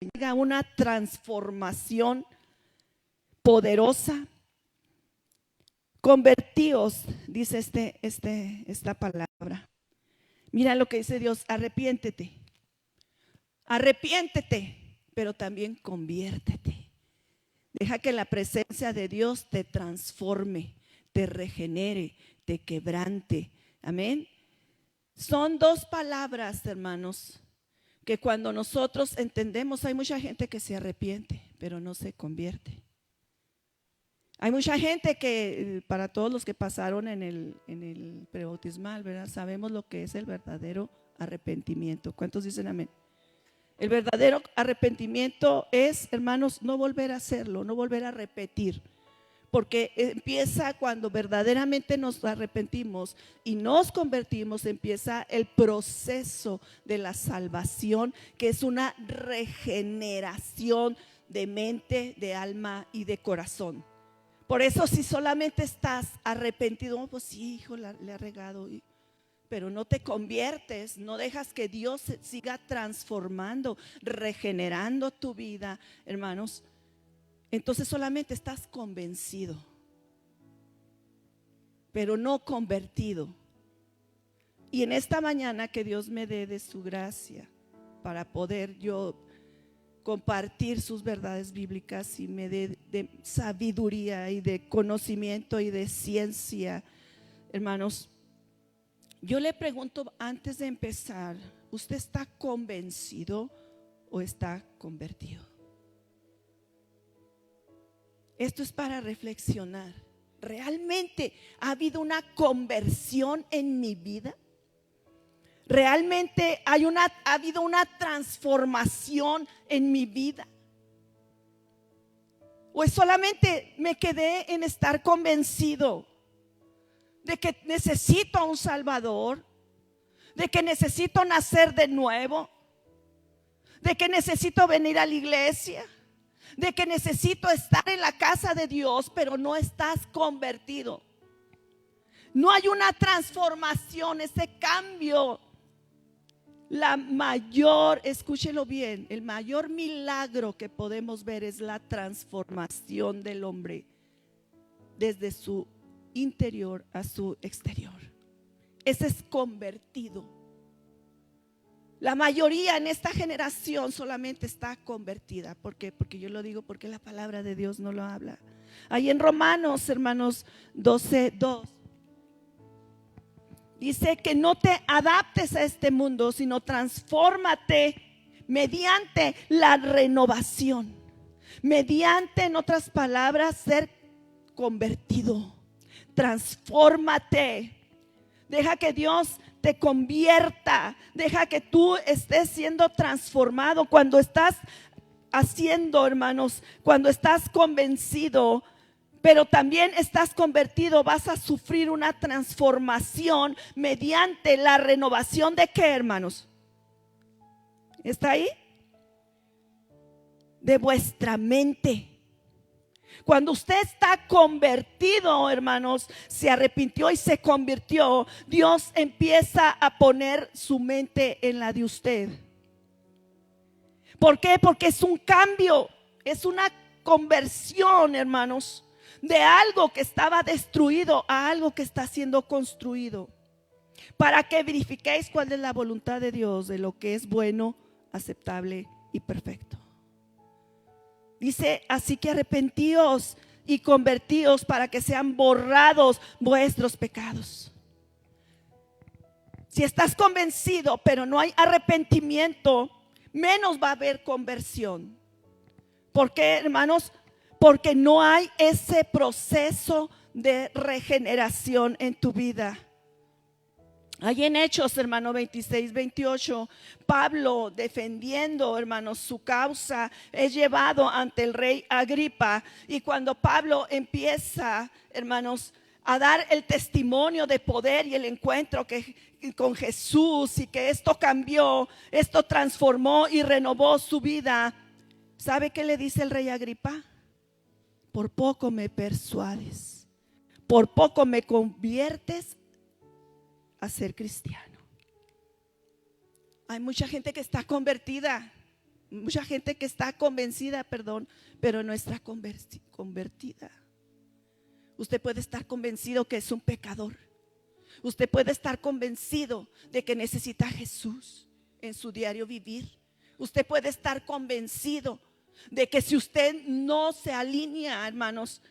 llega una transformación poderosa. Convertíos, dice esta palabra. Mira lo que dice Dios: arrepiéntete, pero también conviértete. Deja que la presencia de Dios te transforme, te regenere, te quebrante. Amén. Son dos palabras, hermanos, que cuando nosotros entendemos, hay mucha gente que se arrepiente, pero no se convierte. Hay mucha gente que, para todos los que pasaron en el prebautismal, ¿verdad? Sabemos lo que es el verdadero arrepentimiento. ¿Cuántos dicen amén? El verdadero arrepentimiento es, hermanos, no volver a hacerlo, no volver a repetir. Porque empieza cuando verdaderamente nos arrepentimos y nos convertimos, empieza el proceso de la salvación, que es una regeneración de mente, de alma y de corazón. Por eso, si solamente estás arrepentido, pues sí, hijo, le ha regado, pero no te conviertes, no dejas que Dios siga transformando, regenerando tu vida, hermanos, entonces solamente estás convencido, pero no convertido. Y en esta mañana, que Dios me dé de su gracia para poder yo compartir sus verdades bíblicas, y me dé de sabiduría y de conocimiento y de ciencia, hermanos, yo le pregunto antes de empezar: ¿usted está convencido o está convertido? Esto es para reflexionar. ¿Realmente ha habido una conversión en mi vida? ¿Realmente ha habido una transformación en mi vida? ¿O solamente me quedé en estar convencido de que necesito a un Salvador, de que necesito nacer de nuevo, de que necesito venir a la iglesia, de que necesito estar en la casa de Dios, pero no estás convertido? No hay una transformación, ese cambio. Escúchelo bien, el mayor milagro que podemos ver es la transformación del hombre desde su interior a su exterior. Ese es convertido. La mayoría en esta generación solamente está convertida. ¿Por qué? Porque yo lo digo porque la palabra de Dios no lo habla. Ahí en Romanos, hermanos, 12:2 dice que no te adaptes a este mundo, sino transfórmate mediante la renovación. Mediante, en otras palabras, ser convertido. Transfórmate. Deja que Dios te convierta. Deja que tú estés siendo transformado. Cuando estás haciendo, hermanos, cuando estás convencido, pero también estás convertido, vas a sufrir una transformación mediante la renovación de ¿qué, hermanos? ¿Está ahí? De vuestra mente. Cuando usted está convertido, hermanos, se arrepintió y se convirtió, Dios empieza a poner su mente en la de usted. ¿Por qué? Porque es un cambio, es una conversión, hermanos, de algo que estaba destruido a algo que está siendo construido, para que verifiquéis cuál es la voluntad de Dios, de lo que es bueno, aceptable y perfecto. Dice: así que arrepentíos y convertíos para que sean borrados vuestros pecados. Si estás convencido pero no hay arrepentimiento, menos va a haber conversión. ¿Por qué, hermanos? Porque no hay ese proceso de regeneración en tu vida. Ahí en Hechos, hermano, 26-28, Pablo, defendiendo, hermanos, su causa, es llevado ante el rey Agripa. Y cuando Pablo empieza, hermanos, a dar el testimonio de poder y el encuentro con Jesús, y que esto cambió, esto transformó y renovó su vida, ¿sabe qué le dice el rey Agripa? Por poco me persuades, por poco me conviertes a ser cristiano. Hay mucha gente que está convertida, mucha gente que está convencida, pero no está convertida. Usted puede estar convencido que es un pecador. Usted puede estar convencido de que necesita a Jesús en su diario vivir. Usted puede estar convencido de que si usted no se alinea, hermanos,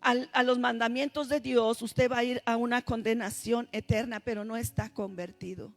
a los mandamientos de Dios, usted va a ir a una condenación eterna, pero no está convertido.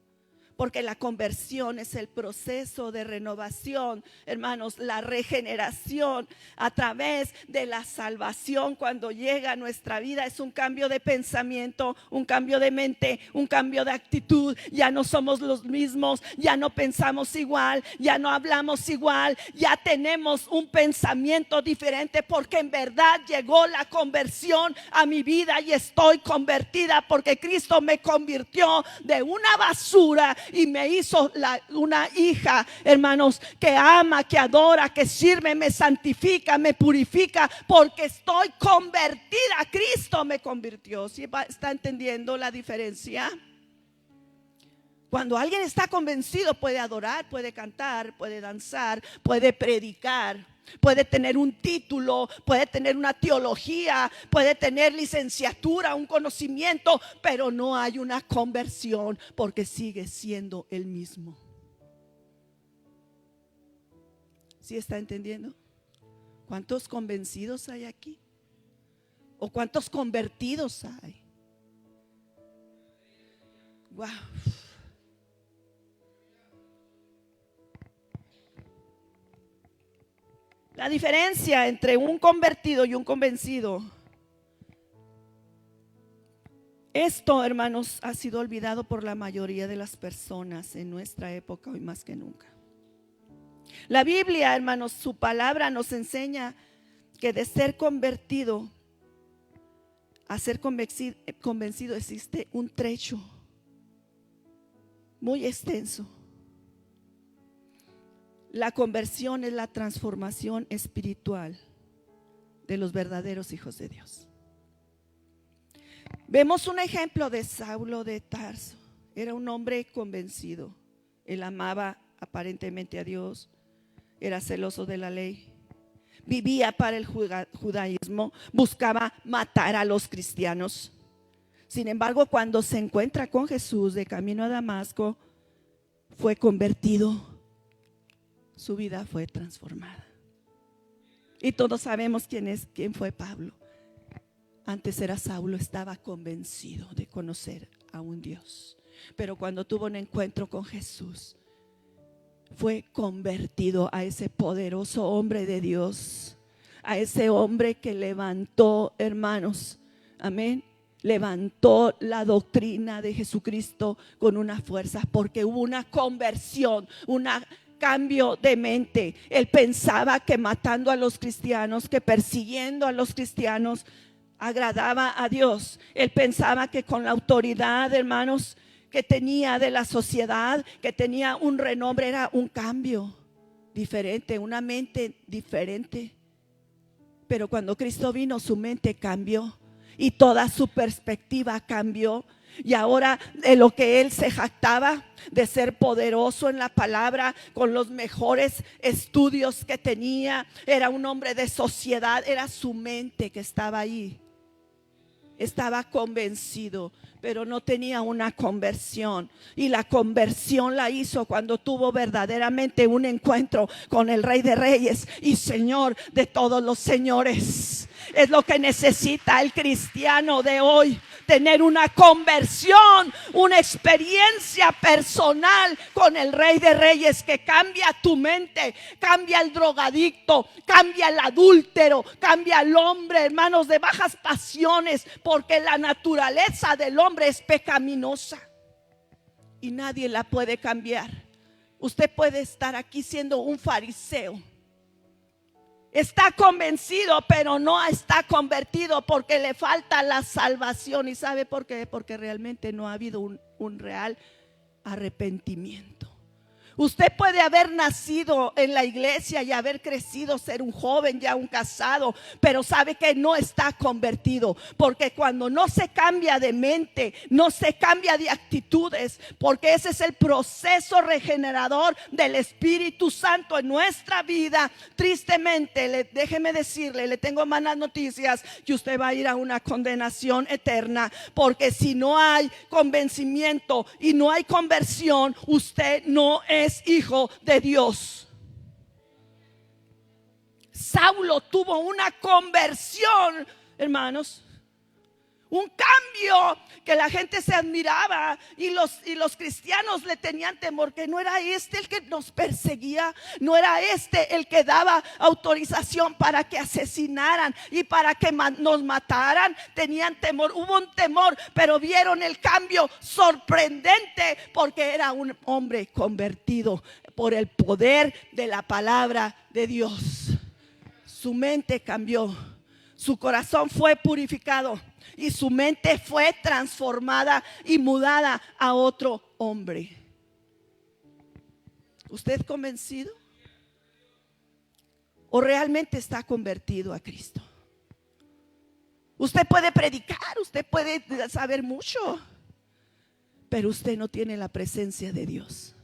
Porque la conversión es el proceso de renovación, hermanos, la regeneración a través de la salvación. Cuando llega a nuestra vida es un cambio de pensamiento, un cambio de mente, un cambio de actitud. Ya no somos los mismos, ya no pensamos igual, ya no hablamos igual, ya tenemos un pensamiento diferente, porque en verdad llegó la conversión a mi vida y estoy convertida, porque Cristo me convirtió de una basura y me hizo una hija, hermanos, que ama, que adora, que sirve, me santifica, me purifica, porque estoy convertida. Cristo me convirtió. ¿Sí está entendiendo la diferencia? Cuando alguien está convencido, puede adorar, puede cantar, puede danzar, puede predicar, puede tener un título, puede tener una teología, puede tener licenciatura, un conocimiento, pero no hay una conversión, porque sigue siendo el mismo. ¿Sí está entendiendo? ¿Cuántos convencidos hay aquí? ¿O cuántos convertidos hay? Wow. La diferencia entre un convertido y un convencido. Esto, hermanos, ha sido olvidado por la mayoría de las personas en nuestra época, hoy más que nunca. La Biblia, hermanos, su palabra nos enseña que de ser convertido a ser convencido existe un trecho muy extenso. La conversión es la transformación espiritual de los verdaderos hijos de Dios. Vemos un ejemplo de Saulo de Tarso. Era un hombre convencido. Él amaba aparentemente a Dios, era celoso de la ley, vivía para el judaísmo, buscaba matar a los cristianos. Sin embargo, cuando se encuentra con Jesús de camino a Damasco, fue convertido. Su vida fue transformada. Y todos sabemos quién fue Pablo. Antes era Saulo, estaba convencido de conocer a un Dios, pero cuando tuvo un encuentro con Jesús, fue convertido a ese poderoso hombre de Dios, a ese hombre que levantó, hermanos, amén, levantó la doctrina de Jesucristo con una fuerza, porque hubo una conversión, una cambio de mente. Él pensaba que matando a los cristianos, que persiguiendo a los cristianos agradaba a Dios. Él pensaba que con la autoridad, hermanos, que tenía de la sociedad, que tenía un renombre, era un cambio diferente, una mente diferente. Pero cuando Cristo vino, su mente cambió y toda su perspectiva cambió. Y ahora de lo que él se jactaba, de ser poderoso en la palabra, con los mejores estudios que tenía, era un hombre de sociedad, era su mente que estaba ahí. Estaba convencido, pero no tenía una conversión. Y la conversión la hizo cuando tuvo verdaderamente un encuentro con el Rey de Reyes y Señor de todos los señores. Es lo que necesita el cristiano de hoy: tener una conversión, una experiencia personal con el Rey de Reyes, que cambia tu mente, cambia el drogadicto, cambia el adúltero, cambia el hombre, hermanos, de bajas pasiones, porque la naturaleza del hombre es pecaminosa y nadie la puede cambiar. Usted puede estar aquí siendo un fariseo, está convencido, pero no está convertido, porque le falta la salvación. ¿Y sabe por qué? Porque realmente no ha habido un real arrepentimiento. Usted puede haber nacido en la iglesia y haber crecido, ser un joven, ya un casado, pero sabe que no está convertido, porque cuando no se cambia de mente, no se cambia de actitudes, porque ese es el proceso regenerador del Espíritu Santo en nuestra vida. Tristemente, déjeme decirle, le tengo malas noticias, que usted va a ir a una condenación eterna, porque si no hay convencimiento y no hay conversión, usted no es hijo de Dios. Saulo tuvo una conversión, hermanos, un cambio que la gente se admiraba y los cristianos le tenían temor, que no era este el que nos perseguía, no era este el que daba autorización para que asesinaran y para que nos mataran. Tenían temor, hubo un temor, pero vieron el cambio sorprendente, porque era un hombre convertido por el poder de la palabra de Dios. Su mente cambió, su corazón fue purificado y su mente fue transformada y mudada a otro hombre. ¿Usted convencido? ¿O realmente está convertido a Cristo? Usted puede predicar, usted puede saber mucho, pero usted no tiene la presencia de Dios.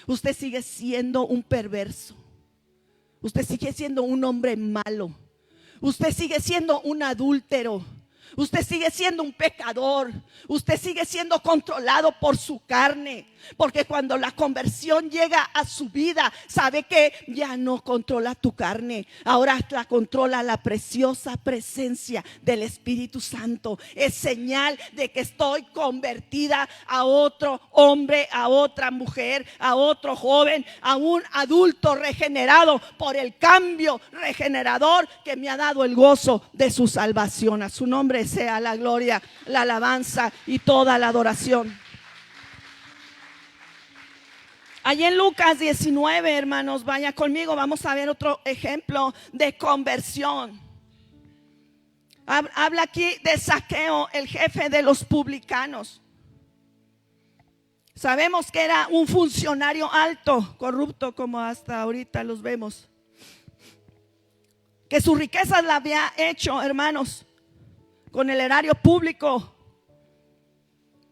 Usted sigue siendo un perverso. Usted sigue siendo un hombre malo. Usted sigue siendo un adúltero. Usted sigue siendo un pecador. Usted sigue siendo controlado por su carne. Porque cuando la conversión llega a su vida, sabe que ya no controla tu carne. Ahora la controla la preciosa presencia del Espíritu Santo. Es señal de que estoy convertida a otro hombre, a otra mujer, a otro joven, a un adulto regenerado por el cambio regenerador que me ha dado el gozo de su salvación. A su nombre sea la gloria, la alabanza y toda la adoración. Allí en Lucas 19, hermanos, vaya conmigo, vamos a ver otro ejemplo de conversión. Habla aquí de Zaqueo, el jefe de los publicanos. Sabemos que era un funcionario alto, corrupto como hasta ahorita los vemos, que sus riquezas la había hecho, hermanos, con el erario público.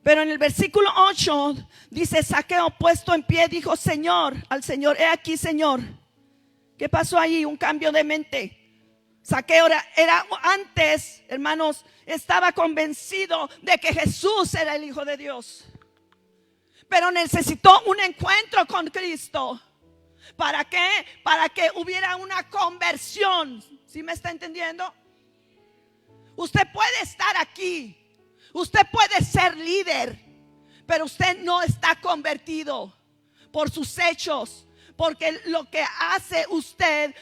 Pero en el versículo 8 dice: Zaqueo, puesto en pie, dijo al Señor: he aquí, Señor. ¿Qué pasó ahí? Un cambio de mente. Zaqueo era antes, hermanos, estaba convencido de que Jesús era el Hijo de Dios, pero necesitó un encuentro con Cristo. ¿Para qué? Para que hubiera una conversión. ¿Sí me está entendiendo? Usted puede estar aquí, usted puede ser líder, pero usted no está convertido por sus hechos. Porque lo que hace usted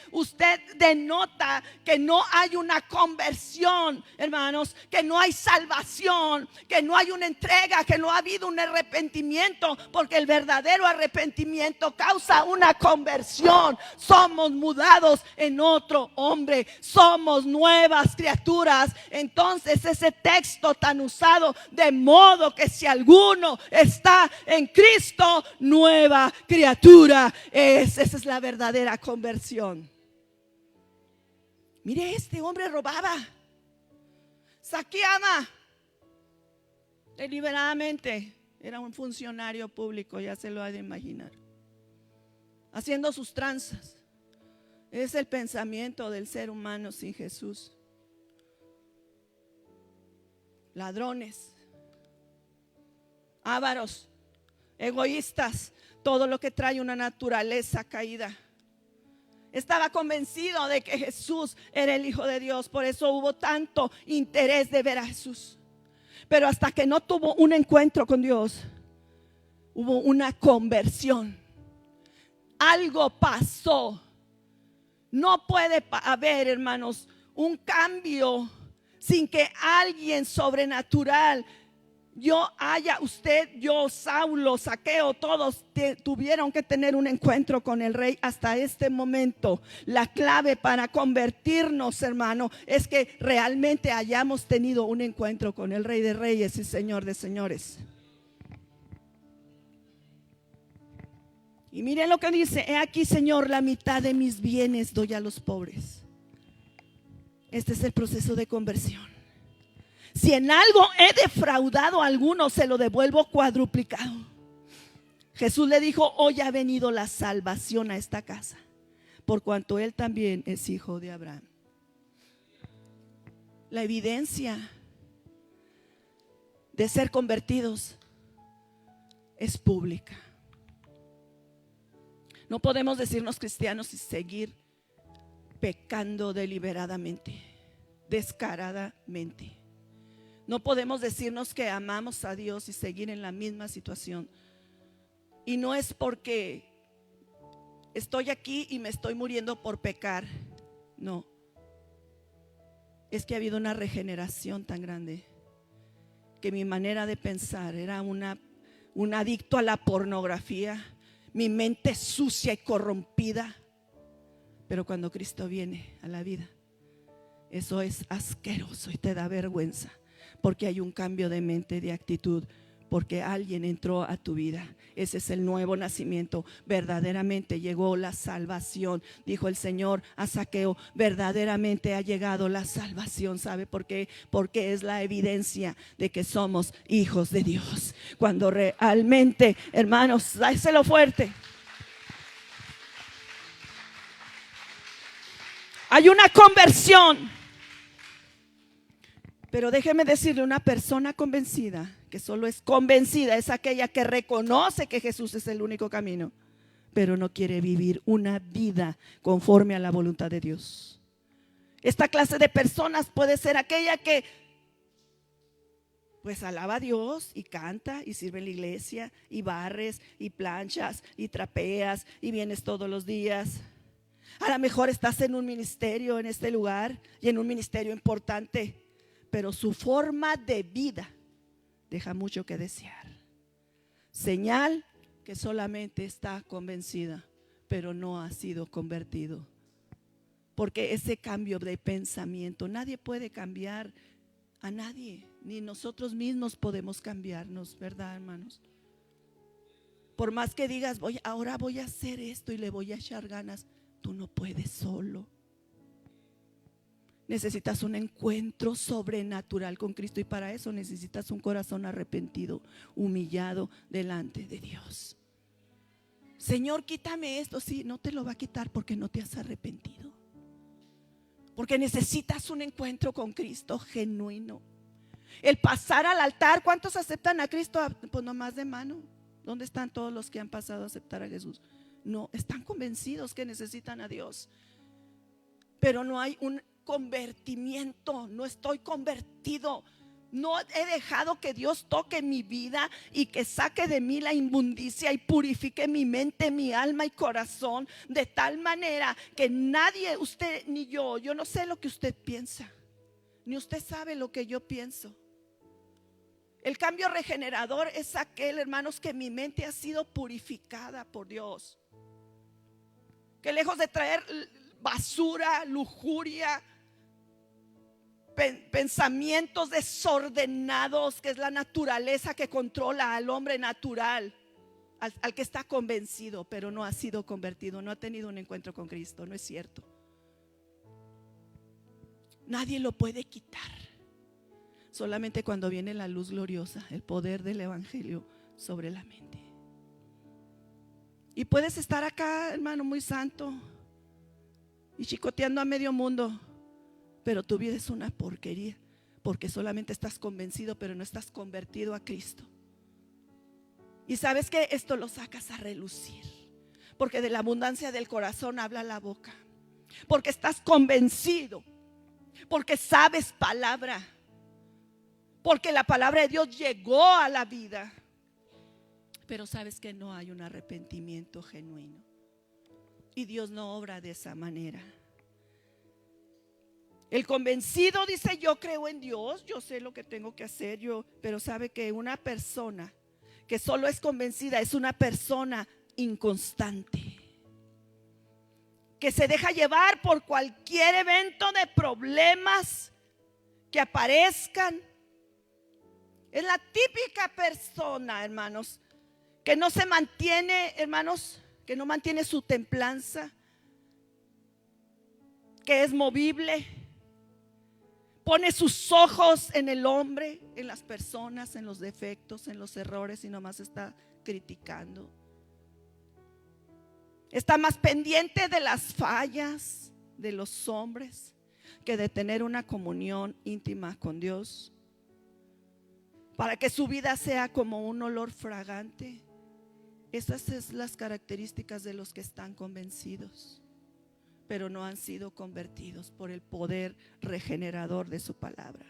denota que no hay una conversión, hermanos, que no hay salvación, que no hay una entrega, que no ha habido un arrepentimiento, porque el verdadero arrepentimiento causa una conversión. Somos mudados en otro hombre, somos nuevas criaturas. Entonces ese texto tan usado, de modo que si alguno está en Cristo, nueva criatura. Esa es la verdadera conversión. Mire, este hombre robaba, saqueaba deliberadamente. Era un funcionario público, ya se lo ha de imaginar, haciendo sus tranzas. Es el pensamiento del ser humano sin Jesús. Ladrones, ávaros, egoístas, todo lo que trae una naturaleza caída. Estaba convencido de que Jesús era el Hijo de Dios, por eso hubo tanto interés de ver a Jesús. Pero hasta que no tuvo un encuentro con Dios, hubo una conversión. Algo pasó. No puede haber, hermanos, un cambio sin que alguien sobrenatural, yo, Saulo, Zaqueo, todos tuvieron que tener un encuentro con el Rey. Hasta este momento, la clave para convertirnos, hermano, es que realmente hayamos tenido un encuentro con el Rey de Reyes y Señor de Señores. Y miren lo que dice: he aquí, Señor, la mitad de mis bienes doy a los pobres. Este es el proceso de conversión. Si en algo he defraudado a alguno, se lo devuelvo cuadruplicado. Jesús le dijo: hoy ha venido la salvación a esta casa, por cuanto él también es hijo de Abraham. La evidencia de ser convertidos es pública. No podemos decirnos cristianos y seguir pecando deliberadamente, descaradamente. No podemos decirnos que amamos a Dios y seguir en la misma situación. Y no es porque estoy aquí y me estoy muriendo por pecar. No. Es que ha habido una regeneración tan grande que mi manera de pensar era un adicto a la pornografía, mi mente sucia y corrompida. Pero cuando Cristo viene a la vida, eso es asqueroso y te da vergüenza, porque hay un cambio de mente, de actitud, porque alguien entró a tu vida. Ese es el nuevo nacimiento. Verdaderamente llegó la salvación. Dijo el Señor a Zaqueo: verdaderamente ha llegado la salvación. ¿Sabe por qué? Porque es la evidencia de que somos hijos de Dios. Cuando realmente, hermanos, dáselo fuerte, hay una conversión. Pero déjeme decirle, una persona convencida, que solo es convencida, es aquella que reconoce que Jesús es el único camino, pero no quiere vivir una vida conforme a la voluntad de Dios. Esta clase de personas puede ser aquella que pues alaba a Dios y canta y sirve en la iglesia y barres y planchas y trapeas y vienes todos los días. A lo mejor estás en un ministerio en este lugar y en un ministerio importante, pero su forma de vida deja mucho que desear. Señal que solamente está convencida, pero no ha sido convertido. Porque ese cambio de pensamiento, nadie puede cambiar a nadie, ni nosotros mismos podemos cambiarnos, ¿verdad, hermanos? Por más que digas: ahora voy a hacer esto y le voy a echar ganas, tú no puedes solo. Necesitas un encuentro sobrenatural con Cristo, y para eso necesitas un corazón arrepentido, humillado delante de Dios. Señor, quítame esto. Sí, no te lo va a quitar porque no te has arrepentido. Porque necesitas un encuentro con Cristo genuino. El pasar al altar, ¿cuántos aceptan a Cristo? Pues nomás de mano. ¿Dónde están todos los que han pasado a aceptar a Jesús? No, están convencidos que necesitan a Dios, pero no hay un convertimiento. No estoy convertido. No he dejado que Dios toque mi vida y que saque de mí la inmundicia y purifique mi mente, mi alma y corazón, de tal manera que nadie, usted ni yo no sé lo que usted piensa, ni usted sabe lo que yo pienso. El cambio regenerador es aquel, hermanos, que mi mente ha sido purificada por Dios, que lejos de traer basura, lujuria, pensamientos desordenados, que es la naturaleza que controla al hombre natural, al que está convencido pero no ha sido convertido, no ha tenido un encuentro con Cristo. No es cierto. Nadie lo puede quitar. Solamente cuando viene la luz gloriosa, el poder del evangelio sobre la mente. Y puedes estar acá, hermano, muy santo y chicoteando a medio mundo, pero tu vida es una porquería, porque solamente estás convencido, pero no estás convertido a Cristo. Y sabes que esto lo sacas a relucir, porque de la abundancia del corazón habla la boca. Porque estás convencido, porque sabes palabra, porque la palabra de Dios llegó a la vida, pero sabes que no hay un arrepentimiento genuino. Y Dios no obra de esa manera. El convencido dice: yo creo en Dios, yo sé lo que tengo que hacer, pero sabe que una persona que solo es convencida es una persona inconstante, que se deja llevar por cualquier evento de problemas que aparezcan. Es la típica persona, hermanos, que no se mantiene, hermanos, que no mantiene su templanza, que es movible, pone sus ojos en el hombre, en las personas, en los defectos, en los errores y nomás está criticando. Está más pendiente de las fallas de los hombres que de tener una comunión íntima con Dios, para que su vida sea como un olor fragante. Esas son las características de los que están convencidos, pero no han sido convertidos por el poder regenerador de su palabra.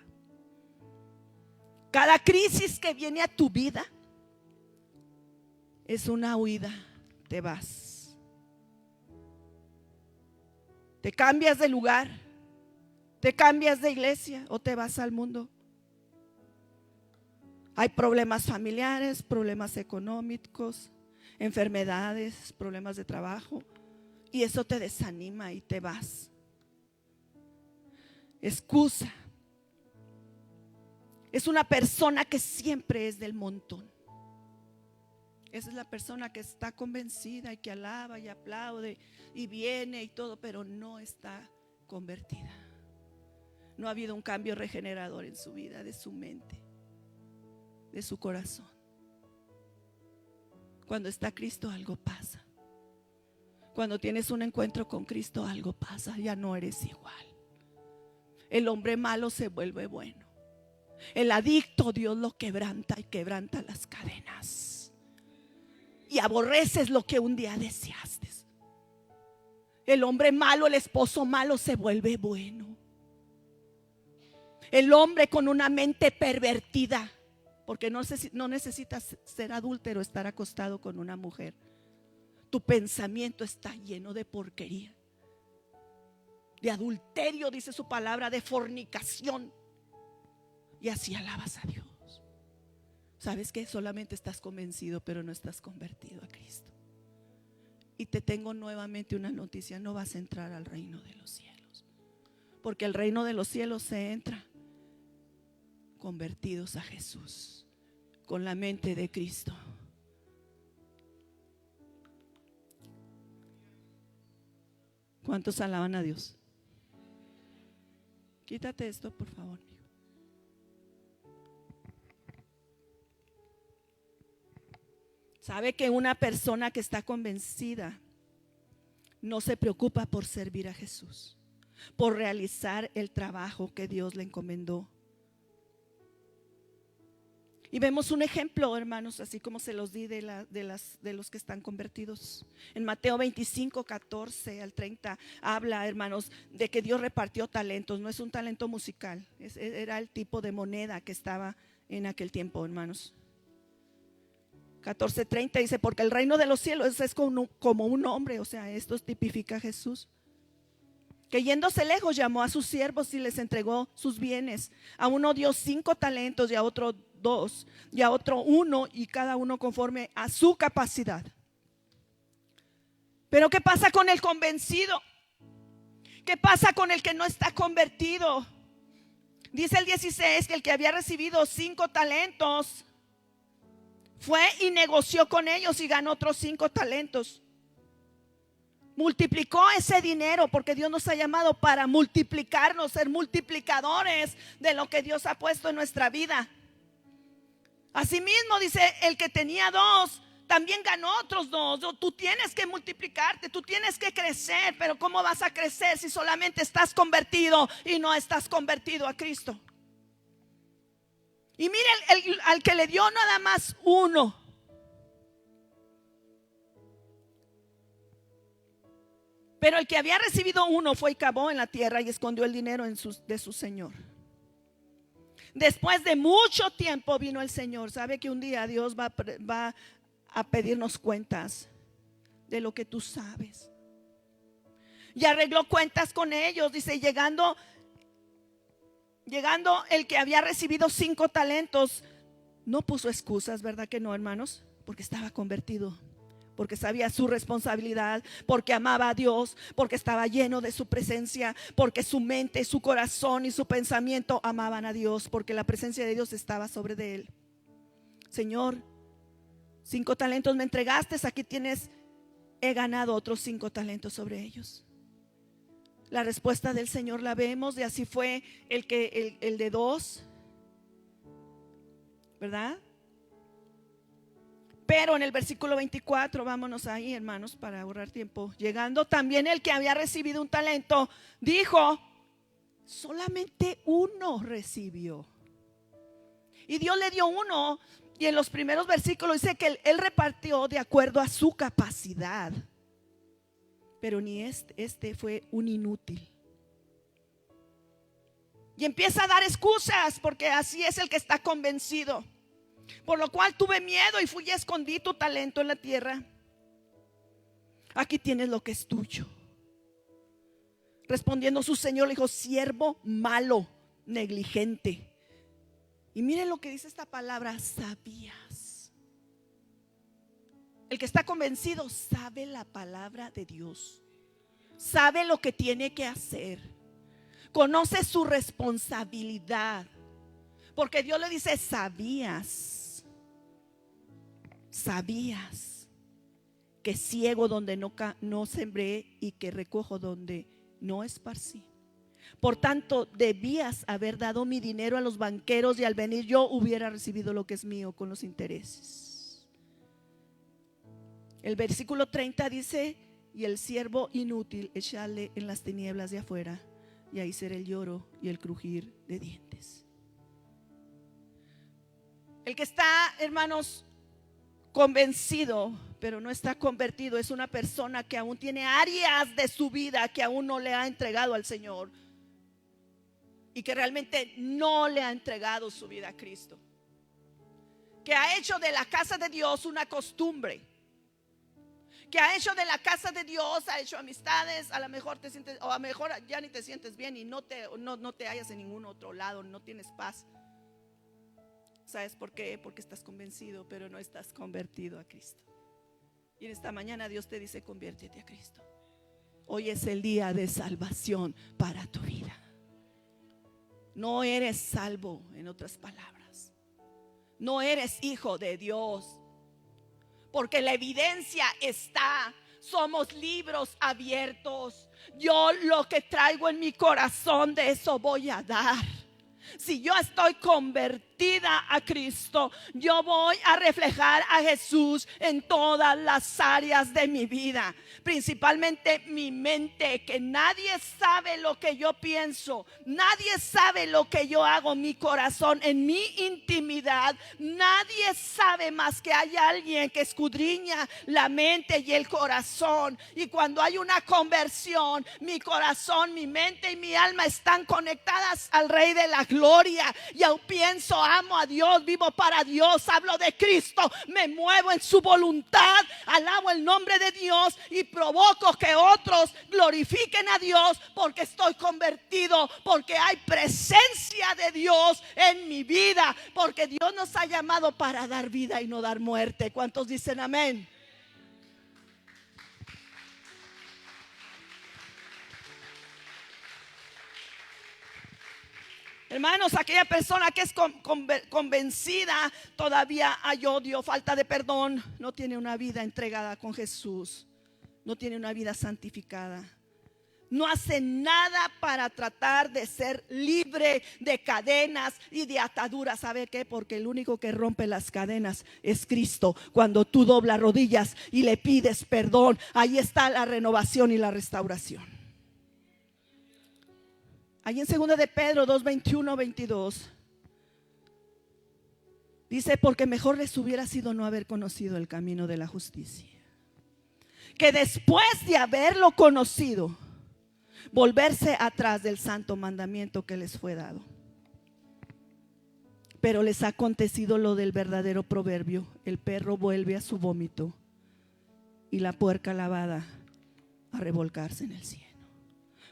Cada crisis que viene a tu vida es una huida. Te vas, te cambias de lugar, te cambias de iglesia o te vas al mundo. Hay problemas familiares, problemas económicos, enfermedades, problemas de trabajo, y eso te desanima y te vas. Excusa. Es una persona que siempre es del montón. Esa es la persona que está convencida y que alaba y aplaude y viene y todo, pero no está convertida. No ha habido un cambio regenerador en su vida, de su mente, de su corazón. Cuando está Cristo, algo pasa. Cuando tienes un encuentro con Cristo, algo pasa. Ya no eres igual. El hombre malo se vuelve bueno. El adicto, Dios lo quebranta y quebranta las cadenas. Y aborreces lo que un día deseaste. El hombre malo, el esposo malo se vuelve bueno. El hombre con una mente pervertida, porque no necesitas ser adúltero, estar acostado con una mujer. Tu pensamiento está lleno de porquería, de adulterio, dice su palabra, de fornicación. Y así alabas a Dios. ¿Sabes qué? Solamente estás convencido, pero no estás convertido a Cristo. Y te tengo nuevamente una noticia: no vas a entrar al reino de los cielos, porque el reino de los cielos se entra convertidos a Jesús, con la mente de Cristo. ¿Cuántos alaban a Dios? Quítate esto, por favor. ¿Sabe que una persona que está convencida no se preocupa por servir a Jesús, por realizar el trabajo que Dios le encomendó? Y vemos un ejemplo, hermanos, así como se los di de los que están convertidos. En Mateo 25, 14 al 30 habla, hermanos, de que Dios repartió talentos. No es un talento musical, era el tipo de moneda que estaba en aquel tiempo, hermanos. 14:30 dice: porque el reino de los cielos es como un hombre, o sea, esto tipifica a Jesús, que yéndose lejos llamó a sus siervos y les entregó sus bienes. A uno dio 5 talentos y a otro 2 y a otro 1, y cada uno conforme a su capacidad. Pero ¿qué pasa con el convencido? ¿Qué pasa con el que no está convertido? Dice el 16 que el que había recibido 5 talentos fue y negoció con ellos y ganó otros 5 talentos. Multiplicó ese dinero, porque Dios nos ha llamado para multiplicarnos, ser multiplicadores de lo que Dios ha puesto en nuestra vida. Asimismo, dice, el que tenía 2 también ganó otros 2. Tú tienes que multiplicarte, tú tienes que crecer. Pero ¿cómo vas a crecer si solamente estás convertido y no estás convertido a Cristo? Y mire, al que le dio nada más 1, pero el que había recibido 1 fue y cavó en la tierra y escondió el dinero de su señor. Después de mucho tiempo vino el Señor. Sabe que un día Dios va a pedirnos cuentas de lo que tú sabes. Y arregló cuentas con ellos. Dice, llegando el que había recibido 5 talentos, no puso excusas, ¿verdad que no, hermanos? Porque estaba convertido, porque sabía su responsabilidad, porque amaba a Dios, porque estaba lleno de su presencia, porque su mente, su corazón y su pensamiento amaban a Dios, porque la presencia de Dios estaba sobre de él. Señor, 5 talentos me entregaste, aquí tienes he ganado otros 5 talentos sobre ellos. La respuesta del Señor la vemos, y así fue el de 2, ¿verdad? Pero en el versículo 24, vámonos ahí, hermanos, para ahorrar tiempo. Llegando también el que había recibido un talento, dijo: solamente uno recibió. Y Dios le dio uno. Y en los primeros versículos dice que él repartió de acuerdo a su capacidad. Pero ni este fue un inútil. Y empieza a dar excusas, porque así es el que está convencido. Por lo cual tuve miedo y fui y escondí tu talento en la tierra. Aquí tienes lo que es tuyo. Respondiendo su señor le dijo: siervo malo, negligente. Y miren lo que dice esta palabra: sabías. El que está convencido sabe la palabra de Dios, sabe lo que tiene que hacer, conoce su responsabilidad, porque Dios le dice: sabías que ciego donde no sembré y que recojo donde no esparcí. Por tanto, debías haber dado mi dinero a los banqueros, y al venir yo hubiera recibido lo que es mío con los intereses. El versículo 30 dice: y el siervo inútil echarle en las tinieblas de afuera, y ahí será el lloro y el crujir de dientes. El que está, hermanos, convencido pero no está convertido es una persona que aún tiene áreas de su vida que aún no le ha entregado al Señor, y que realmente no le ha entregado su vida a Cristo, que ha hecho de la casa de Dios una costumbre, que ha hecho de la casa de Dios, ha hecho amistades, a lo mejor te sientes, o a lo mejor ya ni te sientes bien y no te hallas en ningún otro lado, no tienes paz. ¿Sabes por qué? Porque estás convencido, pero no estás convertido a Cristo. Y en esta mañana Dios te dice: conviértete a Cristo. Hoy es el día de salvación para tu vida. No eres salvo, en otras palabras. No eres hijo de Dios, porque la evidencia está. Somos libros abiertos. Yo lo que traigo en mi corazón, de eso voy a dar. Si yo estoy convertida a Cristo, yo voy a reflejar a Jesús en todas las áreas de mi vida, principalmente mi mente, que nadie sabe lo que yo pienso, nadie sabe lo que yo hago, mi corazón, en mi intimidad. Nadie sabe más que hay alguien que escudriña la mente y el corazón. Y cuando hay una conversión, mi corazón, mi mente y mi alma están conectadas al Rey de la Gloria. Y aún pienso: amo a Dios, vivo para Dios, hablo de Cristo, me muevo en su voluntad, alabo el nombre de Dios y provoco que otros glorifiquen a Dios, porque estoy convertido, porque hay presencia de Dios en mi vida, porque Dios nos ha llamado para dar vida y no dar muerte. ¿Cuántos dicen amén? Hermanos, aquella persona que es convencida, todavía hay odio, falta de perdón, no tiene una vida entregada con Jesús, no tiene una vida santificada, no hace nada para tratar de ser libre de cadenas y de ataduras. ¿Sabe qué? Porque el único que rompe las cadenas es Cristo. Cuando tú doblas rodillas y le pides perdón, ahí está la renovación y la restauración. Ahí en 2 de Pedro 2, 21, 22 dice: porque mejor les hubiera sido no haber conocido el camino de la justicia, que después de haberlo conocido, volverse atrás del santo mandamiento que les fue dado. Pero les ha acontecido lo del verdadero proverbio: el perro vuelve a su vómito y la puerca lavada a revolcarse en el cielo.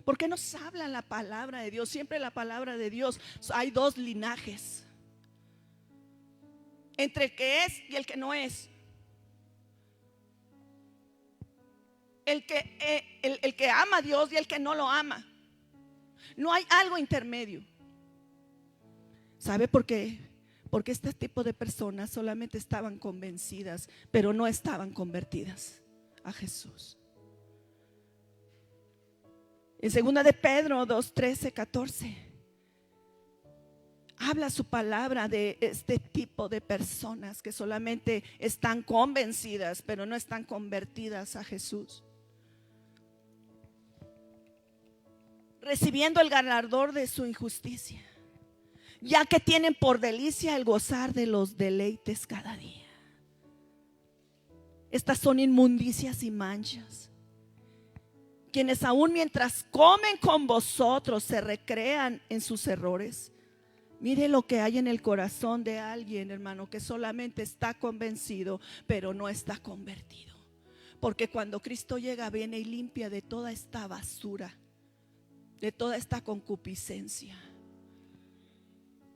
¿Por qué nos habla la palabra de Dios? Siempre la palabra de Dios. Hay dos linajes, entre el que es y el que no es. El que ama a Dios y el que no lo ama. No hay algo intermedio. ¿Sabe por qué? Porque este tipo de personas solamente estaban convencidas, pero no estaban convertidas. a Jesús. En 2 de Pedro 2, 13, 14 habla su palabra de este tipo de personas que solamente están convencidas, pero no están convertidas a Jesús, recibiendo el galardón de su injusticia, ya que tienen por delicia el gozar de los deleites cada día. Estas son inmundicias y manchas, quienes aún mientras comen con vosotros se recrean en sus errores. Mire lo que hay en el corazón de alguien, hermano, que solamente está convencido, pero no está convertido. Porque cuando Cristo llega, viene y limpia de toda esta basura, de toda esta concupiscencia.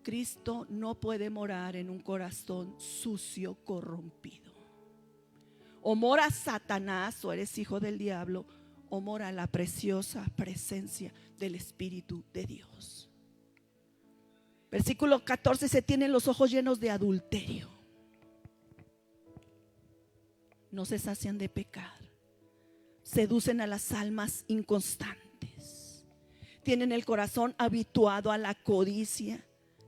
Cristo no puede morar en un corazón sucio, corrompido. O mora Satanás, o eres hijo del diablo, o mora la preciosa presencia del Espíritu de Dios. Versículo 14, se tienen los ojos llenos de adulterio, no se sacian de pecar, seducen a las almas inconstantes, tienen el corazón habituado a la codicia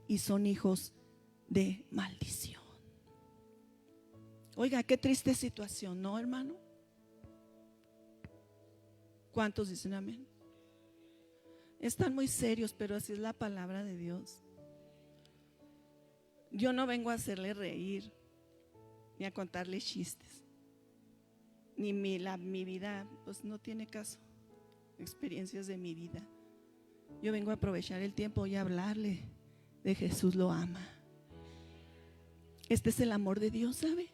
y son hijos de maldición. Oiga, qué triste situación, ¿no, hermano? ¿Cuántos dicen amén? Están muy serios, pero así es la palabra de Dios. Yo no vengo a hacerle reír, ni a contarle chistes, ni mi vida, pues no tiene caso, experiencias de mi vida. Yo vengo a aprovechar el tiempo y a hablarle de Jesús lo ama. Este es el amor de Dios, ¿sabe?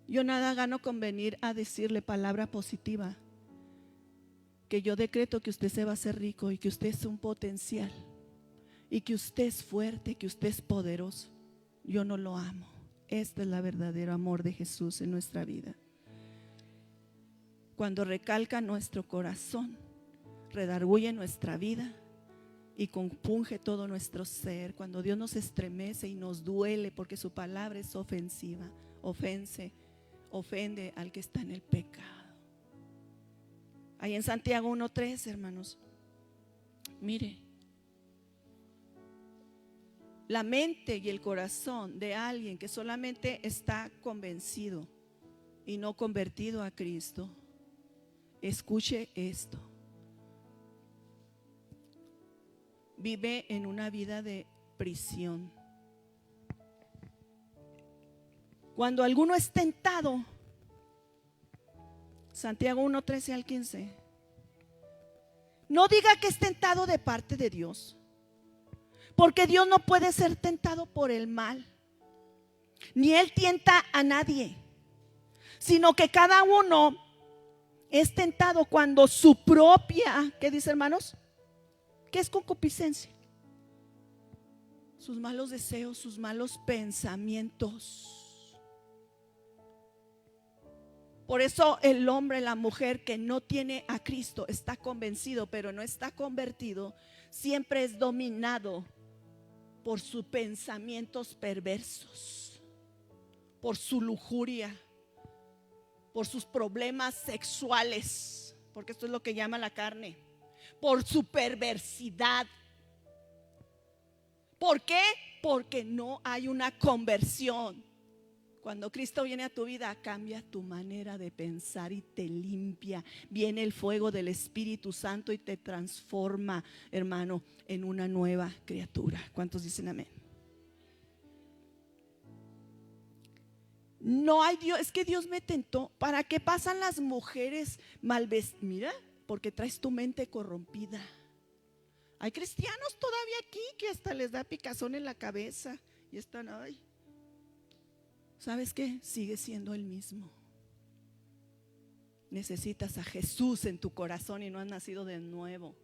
Yo nada gano con venir a decirle palabra positiva, que yo decreto que usted se va a hacer rico y que usted es un potencial y que usted es fuerte, que usted es poderoso. Yo no lo amo. Este es el verdadero amor de Jesús en nuestra vida. Cuando recalca nuestro corazón, redarguye nuestra vida y compunge todo nuestro ser. Cuando Dios nos estremece y nos duele porque su palabra es ofensiva, ofende al que está en el pecado. Ahí en Santiago 1:3, hermanos, mire, la mente y el corazón de alguien que solamente está convencido y no convertido a Cristo, escuche esto, vive en una vida de prisión. Cuando alguno es tentado, Santiago 1:13 al 15, no diga que es tentado de parte de Dios, porque Dios no puede ser tentado por el mal, ni Él tienta a nadie, sino que cada uno es tentado cuando su propia, ¿qué dice, hermanos? ¿Qué es concupiscencia? Sus malos deseos, sus malos pensamientos. Por eso el hombre, la mujer que no tiene a Cristo, está convencido, pero no está convertido, siempre es dominado por sus pensamientos perversos, por su lujuria, por sus problemas sexuales, porque esto es lo que llama la carne, por su perversidad. ¿Por qué? Porque no hay una conversión. Cuando Cristo viene a tu vida, cambia tu manera de pensar y te limpia. Viene el fuego del Espíritu Santo y te transforma, hermano, en una nueva criatura. ¿Cuántos dicen amén? No hay Dios, es que Dios me tentó. ¿Para qué pasan las mujeres mal vestidas? Mira, porque traes tu mente corrompida. Hay cristianos todavía aquí que hasta les da picazón en la cabeza y están, ay. ¿Sabes qué? Sigue siendo el mismo. Necesitas a Jesús en tu corazón y no has nacido de nuevo.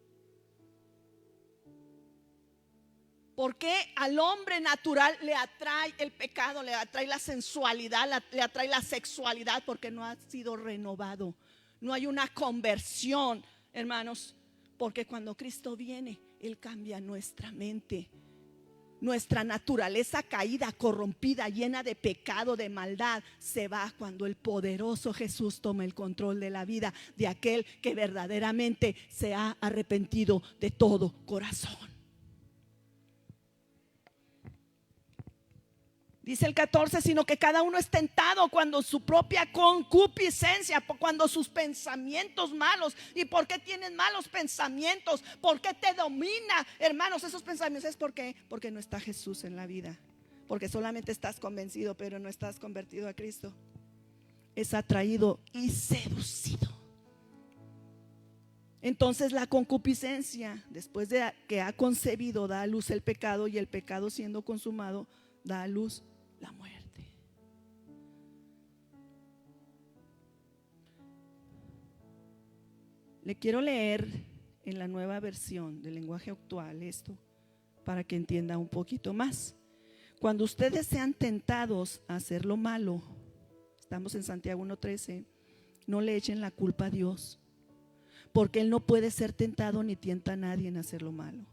¿Por qué al hombre natural le atrae el pecado, le atrae la sensualidad, le atrae la sexualidad? Porque no ha sido renovado. No hay una conversión, hermanos. Porque cuando Cristo viene, Él cambia nuestra mente. Nuestra naturaleza caída, corrompida, llena de pecado, de maldad, se va cuando el poderoso Jesús toma el control de la vida de aquel que verdaderamente se ha arrepentido de todo corazón. Dice el 14, sino que cada uno es tentado cuando su propia concupiscencia, cuando sus pensamientos malos. ¿Y por qué tienes malos pensamientos? ¿Por qué te domina, hermanos, esos pensamientos? ¿Es porque no está Jesús en la vida? Porque solamente estás convencido, pero no estás convertido a Cristo. Es atraído y seducido. Entonces la concupiscencia, después de que ha concebido, da a luz el pecado, y el pecado, siendo consumado, da a luz la muerte. Le quiero leer en la nueva versión del lenguaje actual esto para que entienda un poquito más. Cuando ustedes sean tentados a hacer lo malo, estamos en Santiago 1:13, no le echen la culpa a Dios, porque Él no puede ser tentado ni tienta a nadie en hacer lo malo.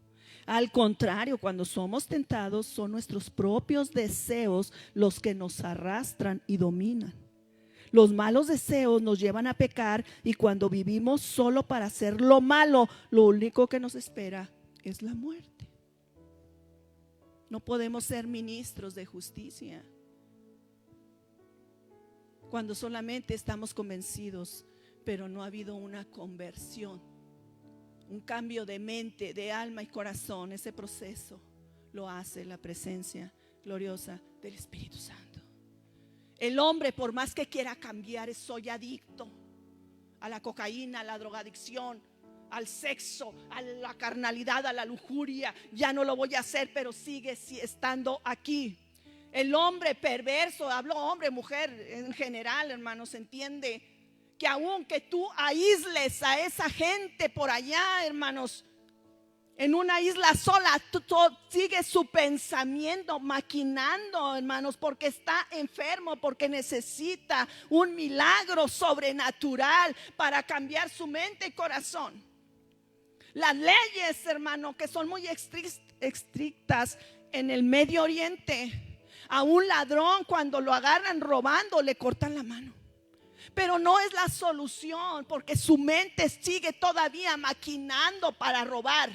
Al contrario, cuando somos tentados, son nuestros propios deseos los que nos arrastran y dominan. Los malos deseos nos llevan a pecar, y cuando vivimos solo para hacer lo malo, lo único que nos espera es la muerte. No podemos ser ministros de justicia cuando solamente estamos convencidos, pero no ha habido una conversión, un cambio de mente, de alma y corazón. Ese proceso lo hace la presencia gloriosa del Espíritu Santo. El hombre, por más que quiera cambiar, soy adicto a la cocaína, a la drogadicción, al sexo, a la carnalidad, a la lujuria. Ya no lo voy a hacer, pero sigue estando aquí. El hombre perverso, hablo hombre, mujer en general, hermanos, entiende que aunque tú aísles a esa gente por allá, hermanos, en una isla sola, tú sigues su pensamiento maquinando, hermanos, porque está enfermo, porque necesita un milagro sobrenatural para cambiar su mente y corazón. Las leyes, hermano, que son muy estrictas en el Medio Oriente, a un ladrón cuando lo agarran robando le cortan la mano. Pero no es la solución, porque su mente sigue todavía maquinando para robar.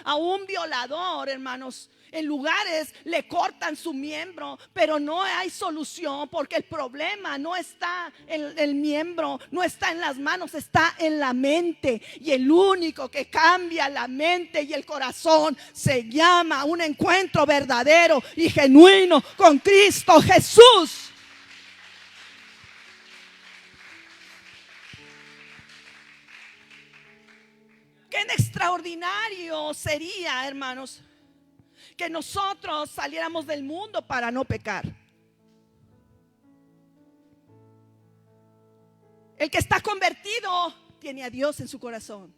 A un violador, hermanos, en lugares le cortan su miembro, pero no hay solución, porque el problema no está en el miembro, no está en las manos, está en la mente. Y el único que cambia la mente y el corazón se llama un encuentro verdadero y genuino con Cristo Jesús. Qué extraordinario sería, hermanos, que nosotros saliéramos del mundo para no pecar. El que está convertido tiene a Dios en su corazón.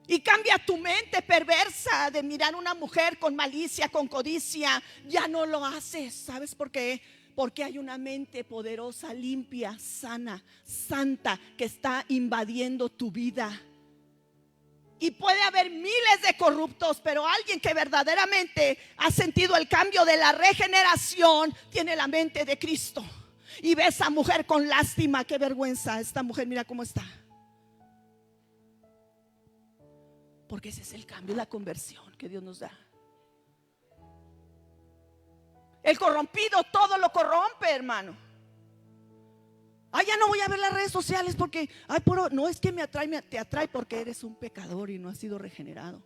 Y cambia tu mente perversa de mirar a una mujer con malicia, con codicia. Ya no lo haces. ¿Sabes por qué? Porque hay una mente poderosa, limpia, sana, santa, que está invadiendo tu vida. Y puede haber miles de corruptos, pero alguien que verdaderamente ha sentido el cambio de la regeneración tiene la mente de Cristo. Y ve a esa mujer con lástima. Qué vergüenza, esta mujer, mira cómo está. Porque ese es el cambio, la conversión que Dios nos da. El corrompido todo lo corrompe, hermano. Ya no voy a ver las redes sociales porque no es que me atrae, te atrae porque eres un pecador y no has sido regenerado.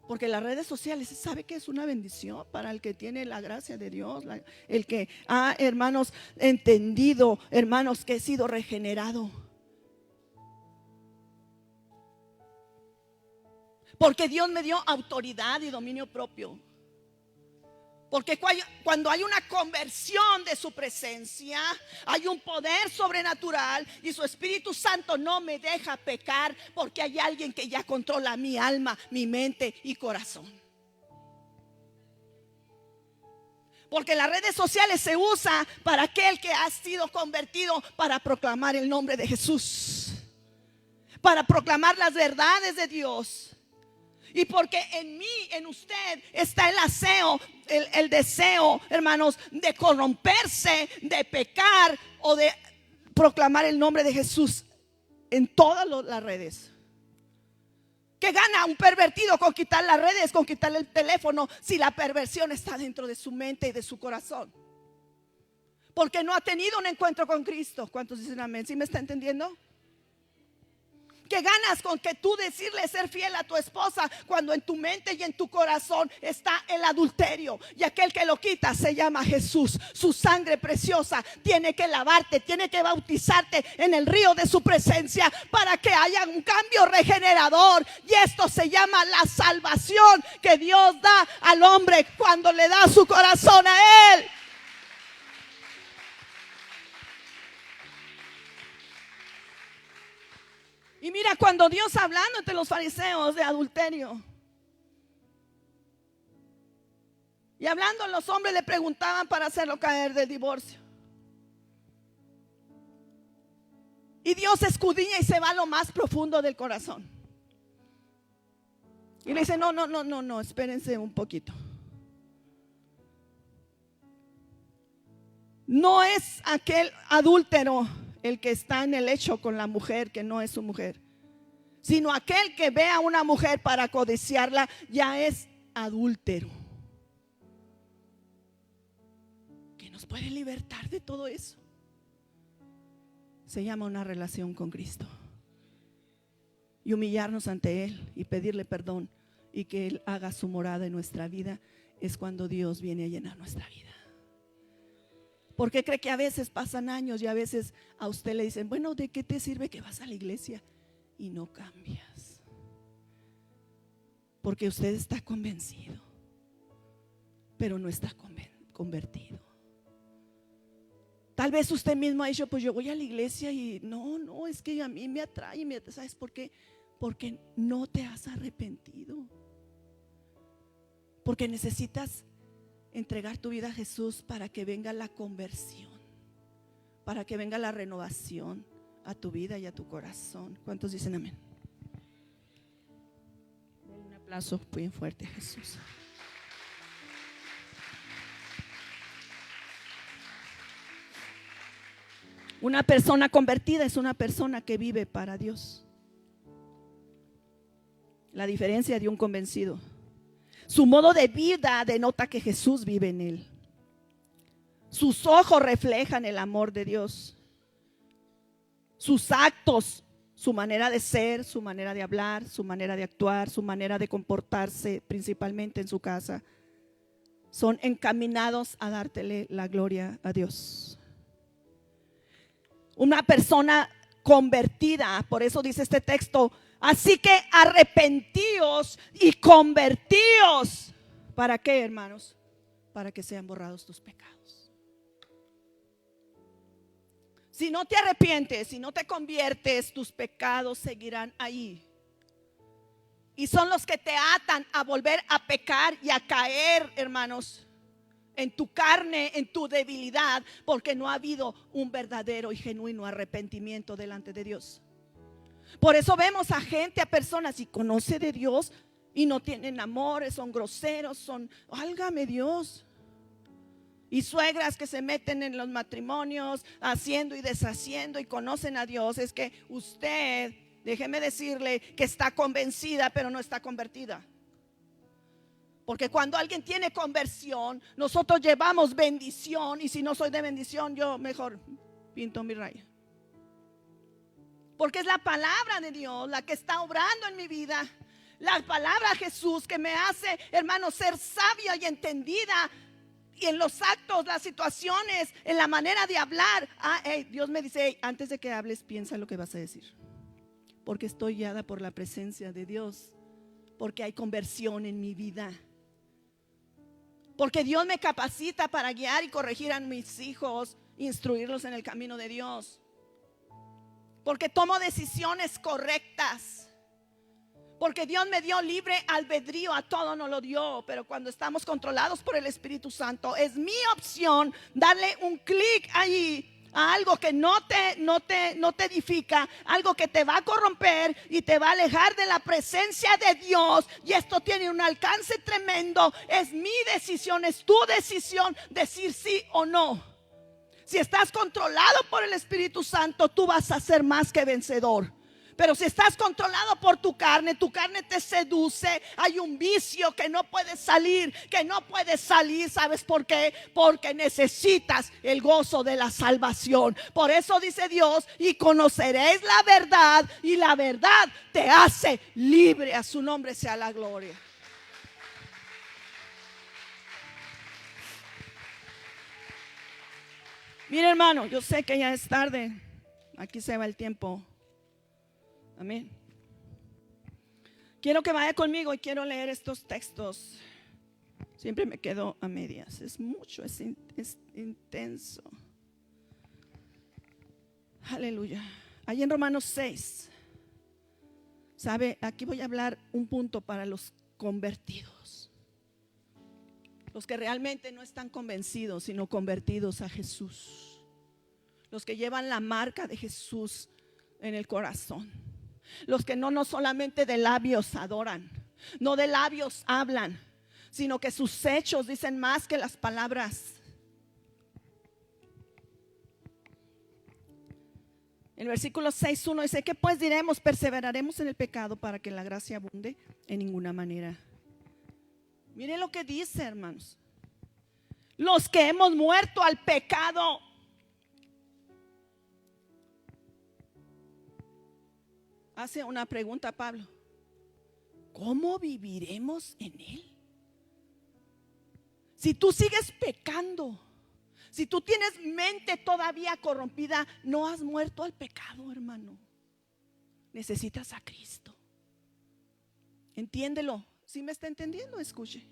Porque las redes sociales, sabe que es una bendición para el que tiene la gracia de Dios, el que ha, hermanos, entendido, hermanos, que he sido regenerado. Porque Dios me dio autoridad y dominio propio. Porque cuando hay una conversión de su presencia, hay un poder sobrenatural y su Espíritu Santo no me deja pecar, porque hay alguien que ya controla mi alma, mi mente y corazón. Porque las redes sociales se usa para aquel que ha sido convertido, para proclamar el nombre de Jesús, para proclamar las verdades de Dios. Y porque en mí, en usted, está el aseo, el deseo, hermanos, de corromperse, de pecar o de proclamar el nombre de Jesús en todas las redes. ¿Qué gana un pervertido con quitar las redes, con quitarle el teléfono, si la perversión está dentro de su mente y de su corazón? Porque no ha tenido un encuentro con Cristo. ¿Cuántos dicen amén? ¿Sí me está entendiendo? ¿Qué ganas con que tú decirle ser fiel a tu esposa cuando en tu mente y en tu corazón está el adulterio? Y aquel que lo quita se llama Jesús. Su sangre preciosa tiene que lavarte, tiene que bautizarte en el río de su presencia para que haya un cambio regenerador. Y esto se llama la salvación que Dios da al hombre cuando le da su corazón a Él. Y mira, cuando Dios hablando entre los fariseos de adulterio y hablando, los hombres le preguntaban para hacerlo caer del divorcio. Y Dios escudriña y se va a lo más profundo del corazón. Y le dice, no, espérense un poquito. No es aquel adúltero el que está en el hecho con la mujer que no es su mujer, sino aquel que ve a una mujer para codiciarla ya es adúltero. ¿Qué nos puede libertar de todo eso? Se llama una relación con Cristo y humillarnos ante Él y pedirle perdón y que Él haga su morada en nuestra vida. Es cuando Dios viene a llenar nuestra vida. ¿Por qué cree que a veces pasan años y a veces a usted le dicen, bueno, ¿de qué te sirve que vas a la iglesia y no cambias? Porque usted está convencido, pero no está convertido. Tal vez usted mismo ha dicho, pues yo voy a la iglesia y no, es que a mí me atrae. ¿Sabes por qué? Porque no te has arrepentido. Porque necesitas entregar tu vida a Jesús para que venga la conversión, para que venga la renovación a tu vida y a tu corazón. ¿Cuántos dicen amén? Denle un aplauso bien fuerte a Jesús. Una persona convertida es una persona que vive para Dios. La diferencia de un convencido: su modo de vida denota que Jesús vive en él. Sus ojos reflejan el amor de Dios. Sus actos, su manera de ser, su manera de hablar, su manera de actuar, su manera de comportarse, principalmente en su casa, son encaminados a dártele la gloria a Dios. Una persona convertida, por eso dice este texto, así que arrepentíos y convertíos. ¿Para qué, hermanos? Para que sean borrados tus pecados. Si no te arrepientes, si no te conviertes, tus pecados seguirán ahí. Y son los que te atan a volver a pecar y a caer, hermanos, en tu carne, en tu debilidad, porque no ha habido un verdadero y genuino arrepentimiento delante de Dios. Por eso vemos a gente, a personas y conoce de Dios y no tienen amores, son groseros, son, válgame Dios. Y suegras que se meten en los matrimonios haciendo y deshaciendo y conocen a Dios. Es que usted, déjeme decirle que está convencida pero no está convertida. Porque cuando alguien tiene conversión, nosotros llevamos bendición. Y si no soy de bendición, yo mejor pinto mi raya. Porque es la palabra de Dios la que está obrando en mi vida. La palabra de Jesús que me hace, hermano, ser sabia y entendida. Y en los actos, las situaciones, en la manera de hablar. Dios me dice, antes de que hables, piensa lo que vas a decir. Porque estoy guiada por la presencia de Dios. Porque hay conversión en mi vida. Porque Dios me capacita para guiar y corregir a mis hijos, instruirlos en el camino de Dios. Porque tomo decisiones correctas. Porque Dios me dio libre albedrío, a todo no lo dio. Pero cuando estamos controlados por el Espíritu Santo, es mi opción darle un clic allí a algo que no te edifica, algo que te va a corromper y te va a alejar de la presencia de Dios. Y esto tiene un alcance tremendo. Es mi decisión, es tu decisión decir sí o no. Si estás controlado por el Espíritu Santo, tú vas a ser más que vencedor. Pero si estás controlado por tu carne te seduce, hay un vicio que no puedes salir, ¿sabes por qué? Porque necesitas el gozo de la salvación. Por eso dice Dios, y conoceréis la verdad, y la verdad te hace libre. A su nombre sea la gloria. Mira, hermano, yo sé que ya es tarde, aquí se va el tiempo. Amén. Quiero que vaya conmigo y quiero leer estos textos. Siempre me quedo a medias. Es mucho, es intenso. Aleluya. Ahí en Romanos 6. ¿Sabe? Aquí voy a hablar un punto para los convertidos. Los que realmente no están convencidos, sino convertidos a Jesús. Los que llevan la marca de Jesús en el corazón. Los que no solamente de labios adoran, no de labios hablan, sino que sus hechos dicen más que las palabras. El versículo 6:1 dice: ¿qué pues diremos? ¿Perseveraremos en el pecado para que la gracia abunde? En ninguna manera. Miren lo que dice, hermanos. Los que hemos muerto al pecado, hace una pregunta a Pablo: ¿cómo viviremos en él? Si tú sigues pecando, si tú tienes mente todavía corrompida, no has muerto al pecado, hermano. Necesitas a Cristo. Entiéndelo. ¿Sí me está entendiendo? Escuche.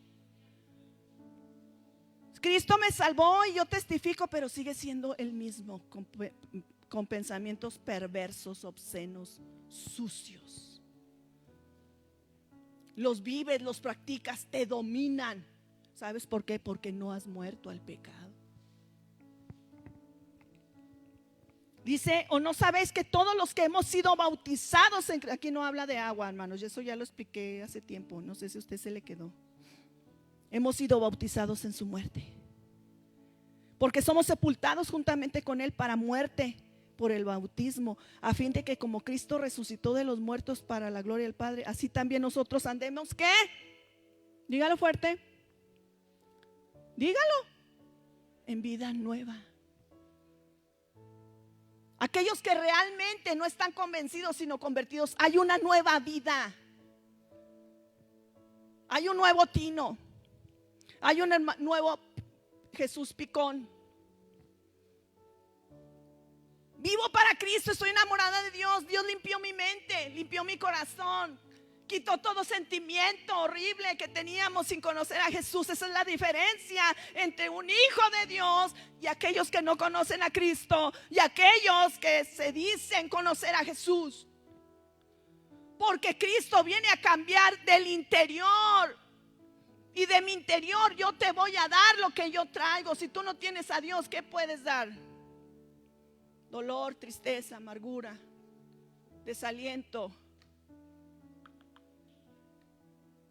Cristo me salvó y yo testifico, pero sigue siendo el mismo, con pensamientos perversos, obscenos, sucios. Los vives, los practicas, te dominan. ¿Sabes por qué? Porque no has muerto al pecado. Dice: ¿o no sabéis que todos los que hemos sido bautizados aquí no habla de agua, hermanos, eso ya lo expliqué hace tiempo, no sé si a usted se le quedó. Hemos sido bautizados en su muerte, porque somos sepultados juntamente con él para muerte por el bautismo, a fin de que como Cristo resucitó de los muertos para la gloria del Padre, así también nosotros andemos, ¿qué? Dígalo fuerte. Dígalo. En vida nueva. Aquellos que realmente no están convencidos sino convertidos, hay una nueva vida. Hay un nuevo Tino. Hay un nuevo Jesús Picón. Vivo para Cristo, estoy enamorada de Dios. Dios limpió mi mente, limpió mi corazón, quitó todo sentimiento horrible que teníamos sin conocer a Jesús. Esa es la diferencia entre un hijo de Dios y aquellos que no conocen a Cristo, y aquellos que se dicen conocer a Jesús. Porque Cristo viene a cambiar del interior. Y de mi interior yo te voy a dar lo que yo traigo. Si tú no tienes a Dios, ¿qué puedes dar? Dolor, tristeza, amargura, desaliento.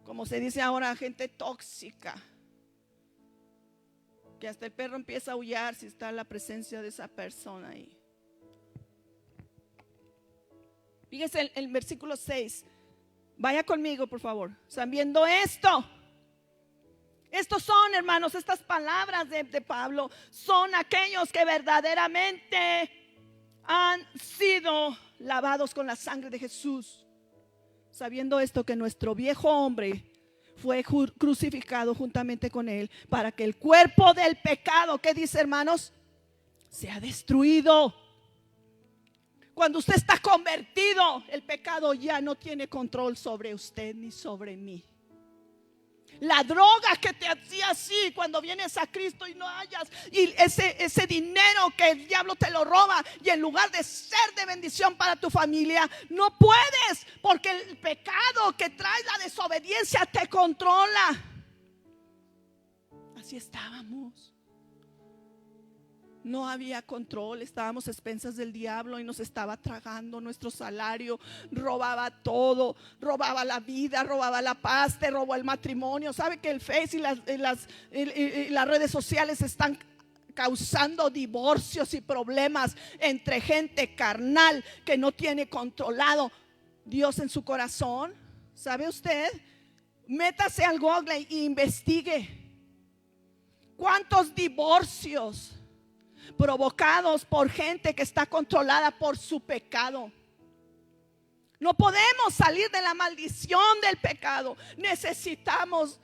Como se dice ahora, gente tóxica, que hasta el perro empieza a aullar si está en la presencia de esa persona ahí. Fíjese el versículo 6. Vaya conmigo, por favor. ¿Están viendo esto? Estos son, hermanos, estas palabras de Pablo son aquellos que verdaderamente han sido lavados con la sangre de Jesús, sabiendo esto, que nuestro viejo hombre fue crucificado juntamente con él, para que el cuerpo del pecado, ¿qué dice, hermanos? Sea destruido. Cuando usted está convertido, el pecado ya no tiene control sobre usted ni sobre mí. La droga que te hacía así, cuando vienes a Cristo y no hayas, y ese dinero que el diablo te lo roba, y en lugar de ser de bendición para tu familia, no puedes, porque el pecado que trae la desobediencia te controla. Así estábamos. No había control, estábamos a expensas del diablo y nos estaba tragando nuestro salario. Robaba todo, robaba la vida, robaba la paz, te robó el matrimonio. ¿Sabe que el Face y las redes sociales están causando divorcios y problemas entre gente carnal que no tiene controlado Dios en su corazón? ¿Sabe usted? Métase al Google e investigue cuántos divorcios provocados por gente que está controlada por su pecado. No podemos salir de la maldición del pecado. Necesitamos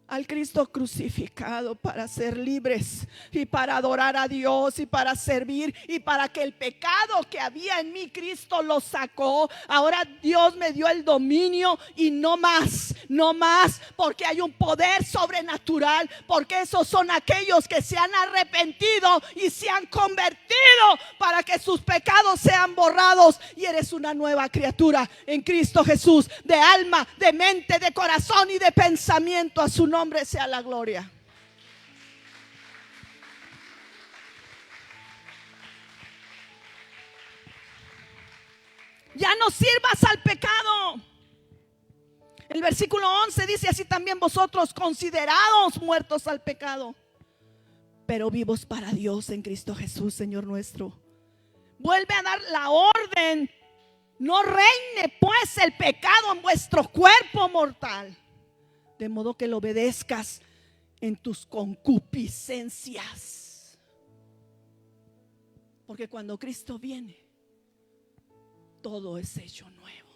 al Cristo crucificado para ser libres y para adorar a Dios y para servir, y para que el pecado que había en mí, Cristo lo sacó. Ahora Dios me dio el dominio y no más, no más, porque hay un poder sobrenatural, porque esos son aquellos que se han arrepentido y se han convertido para que sus pecados sean borrados, y eres una nueva criatura en Cristo Jesús, de alma, de mente, de corazón y de pensamiento. A su nombre sea la gloria. Ya no sirvas al pecado. El versículo 11 dice: así también vosotros, considerados muertos al pecado, pero vivos para Dios en Cristo Jesús, Señor nuestro. Vuelve a dar la orden: no reine pues el pecado en vuestro cuerpo mortal, de modo que lo obedezcas en tus concupiscencias. Porque cuando Cristo viene, todo es hecho nuevo.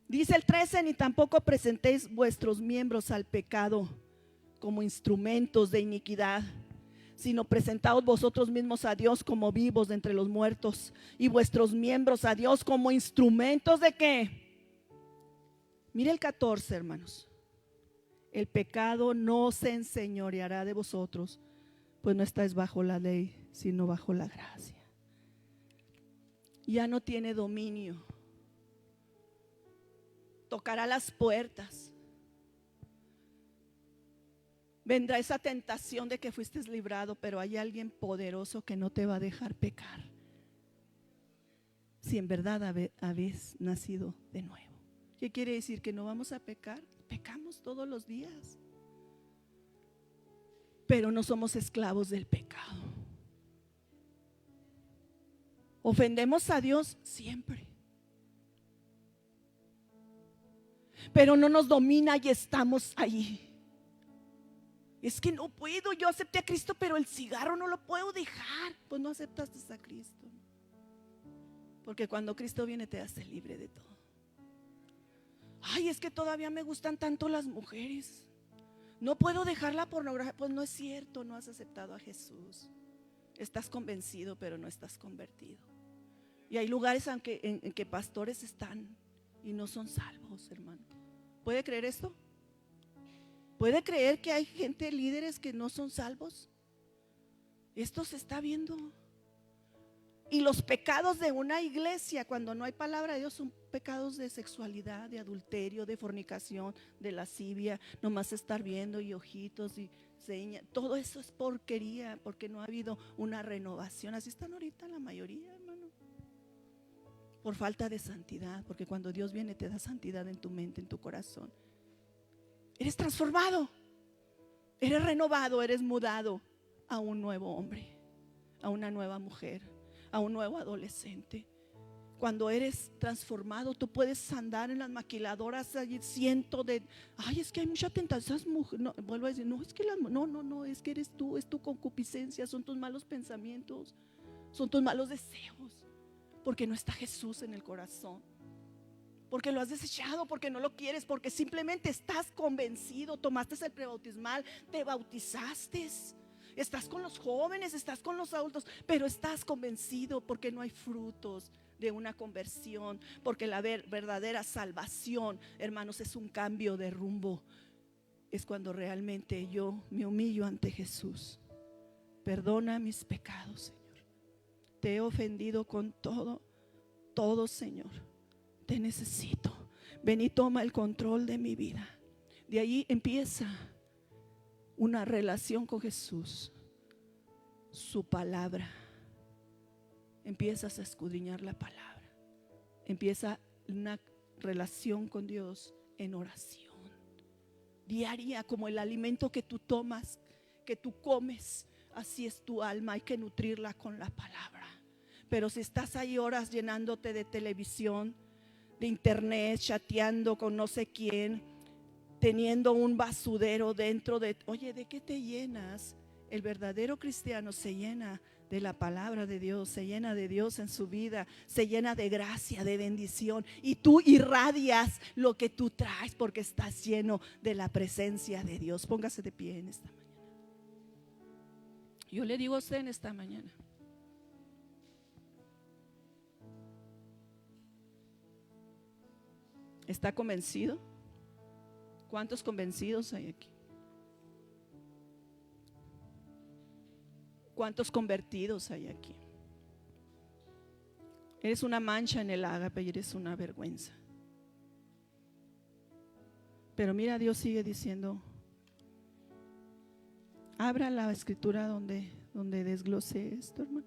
Dice el 13: ni tampoco presentéis vuestros miembros al pecado como instrumentos de iniquidad, sino presentaos vosotros mismos a Dios como vivos de entre los muertos, y vuestros miembros a Dios como instrumentos ¿de qué? Mire el 14, hermanos: el pecado no se enseñoreará de vosotros, pues no estáis bajo la ley, sino bajo la gracia. Ya no tiene dominio. Tocará las puertas. Vendrá esa tentación de que fuiste librado, pero hay alguien poderoso que no te va a dejar pecar, si en verdad habéis nacido de nuevo. ¿Qué quiere decir? Que no vamos a pecar. Pecamos todos los días, pero no somos esclavos del pecado. Ofendemos a Dios siempre, pero no nos domina y estamos ahí. Es que no puedo, yo acepté a Cristo, pero el cigarro no lo puedo dejar. Pues no aceptaste a Cristo, porque cuando Cristo viene te hace libre de todo. Ay, es que todavía me gustan tanto las mujeres, no puedo dejar la pornografía. Pues no es cierto, no has aceptado a Jesús. Estás convencido, pero no estás convertido. Y hay lugares en que pastores están y no son salvos, hermano. ¿Puede creer esto? ¿Puede creer que hay gente, líderes, que no son salvos? Esto se está viendo. Y los pecados de una iglesia, cuando no hay palabra de Dios, son pecados de sexualidad, de adulterio, de fornicación, de lascivia, nomás estar viendo y ojitos y señas. Todo eso es porquería, porque no ha habido una renovación. Así están ahorita la mayoría, hermano, por falta de santidad. Porque cuando Dios viene te da santidad en tu mente, en tu corazón. Eres transformado, eres renovado, eres mudado a un nuevo hombre, a una nueva mujer, a un nuevo adolescente. Cuando eres transformado, tú puedes andar en las maquiladoras allí, ay, es que hay mucha tentación. No, vuelvo a decir, no, es que no, es que eres tú, es tu concupiscencia, son tus malos pensamientos, son tus malos deseos, porque no está Jesús en el corazón, porque lo has desechado, porque no lo quieres, porque simplemente estás convencido. Tomaste el prebautismal, te bautizaste, estás con los jóvenes, estás con los adultos, pero estás convencido porque no hay frutos de una conversión. Porque la verdadera salvación, hermanos, es un cambio de rumbo. Es cuando realmente yo me humillo ante Jesús. Perdona mis pecados, Señor. Te he ofendido con todo, Señor. Te necesito. Ven y toma el control de mi vida. De ahí empieza una relación con Jesús, su palabra, empiezas a escudriñar la palabra, empieza una relación con Dios en oración diaria, como el alimento que tú tomas, que tú comes, así es tu alma, hay que nutrirla con la palabra. Pero si estás ahí horas llenándote de televisión, de internet, chateando con no sé quién, teniendo un basurero dentro de, oye, ¿de qué te llenas? El verdadero cristiano se llena de la palabra de Dios, se llena de Dios en su vida, se llena de gracia, de bendición, y tú irradias lo que tú traes porque estás lleno de la presencia de Dios. Póngase de pie en esta mañana. Yo le digo a usted en esta mañana, ¿está convencido? ¿Cuántos convencidos hay aquí? ¿Cuántos convertidos hay aquí? Eres una mancha en el ágape y eres una vergüenza. Pero mira, Dios sigue diciendo, abra la escritura donde desglose esto, hermano.